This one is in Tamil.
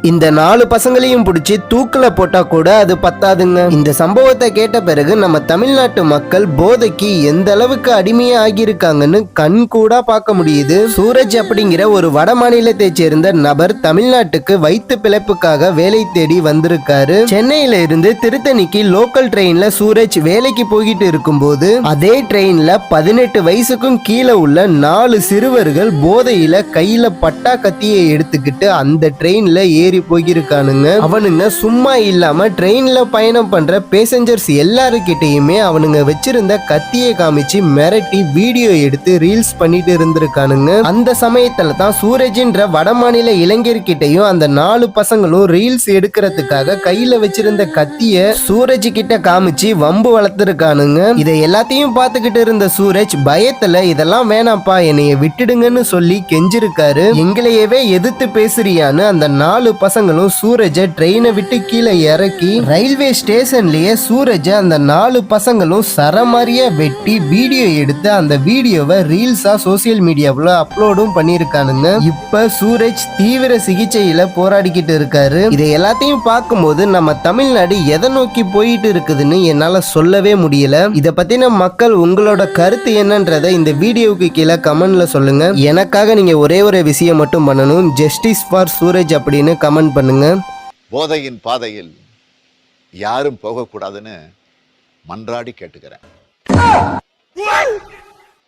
இந்த 4 பசங்களையும் பிடிச்சி தூக்குல போட்டா கூட அது பத்தாதுங்க. இந்த சம்பவத்தை கேட்ட பிறகு நம்ம தமிழ்நாட்டு மக்கள் போதைக்கு எந்த அளவுக்கு அடிமையா ஆகியிருக்காங்கன்னு கண் கூட பார்க்க முடியுது. சூரஜ் அப்படிங்கிற ஒரு வட மாநிலத்தை சேர்ந்த நபர் தமிழ்நாட்டுக்கு வயிற்று பிழைப்புக்காக வேலை தேடி வந்திருக்காரு. சென்னையில இருந்து திருத்தணிக்கு லோக்கல் ட்ரெயின்ல சூரஜ் வேலைக்கு போயிட்டு இருக்கும்போது அதே ட்ரெயின்ல 18 வயசுக்கும் கீழே உள்ள 4 சிறுவர்கள் போதையில கையில பட்டா கத்தியை எடுத்துக்கிட்டு அந்த ட்ரெயின்ல ஏறி போயிருக்கானுங்க. அவனுங்க சும்மா இல்லாம ட்ரெயின்ல பயணம் பண்ற பேசஞ்சர்ஸ் எல்லாருக்கிட்டையுமே அவனுங்க வச்சிருந்த கத்தியை காமிச்சு மிரட்டி வீடியோ எடுத்து ரீல்ஸ் பண்ணிட்டு இருந்திருக்கானுங்க. அந்த சமயத்துல தான் சூரஜ்ன்ற வடமாநில இளைஞர்கிட்டையும் அந்த 4 பசங்களும் ரீல்ஸ் எடுக்கிறதுக்காக கையில வச்சிருந்த கத்திய சூரஜ் கிட்ட காமிச்சு வம்பு வளர்த்திருக்கானுங்க. இதை எல்லாத்தையும் பார்த்துக்கிட்டு இருந்த சூரஜ் பயத்துல இதெல்லாம் வேணாப்பா என்னைய விட்டுடுங்கன்னு சொல்லி கெஞ்சிருக்காரு. எங்களையவே எதிர்த்து பேசுறியான்னு அந்த 4 பசங்களும் சூரஜை ட்ரெயினை விட்டு கீழே இறக்கி ரயில்வே ஸ்டேஷன்லயே சூரஜை அந்த 4 பசங்களும் சரமாரியா வெட்டி வீடியோ எடுத்து அந்த வீடியோவை ரீல்ஸா சோசியல் மீடியாவில் அப்லோடும் பண்ணியிருக்கானுங்க. இப்ப சூரஜ் தீவிர சிகிச்சையில போராடிக்கிட்டு இருக்காரு. இதை எல்லாத்தையும் பார்க்கும்போது நம்ம தமிழ்நாடு எதை நோக்கி போயிட்டு இருக்குதுன்னு என்னால சொல்லவே முடியல. இதை பத்தின மக்கள் உங்களோட கருத்து என்னன்றதை இந்த வீடியோவுக்கு கீழே கமெண்ட்ல சொல்லுங்க. எனக்காக நீங்க ஒரே ஒரு விஷயம் மட்டும் பண்ணணும், ஜஸ்டிஸ் ஃபார் சூரஜ் அப்படின்னு கமெண்ட் பண்ணுங்க. போதையின் பாதையில் யாரும் போகக்கூடாதுன்னு மன்றாடி கேட்டுக்கிறேன்.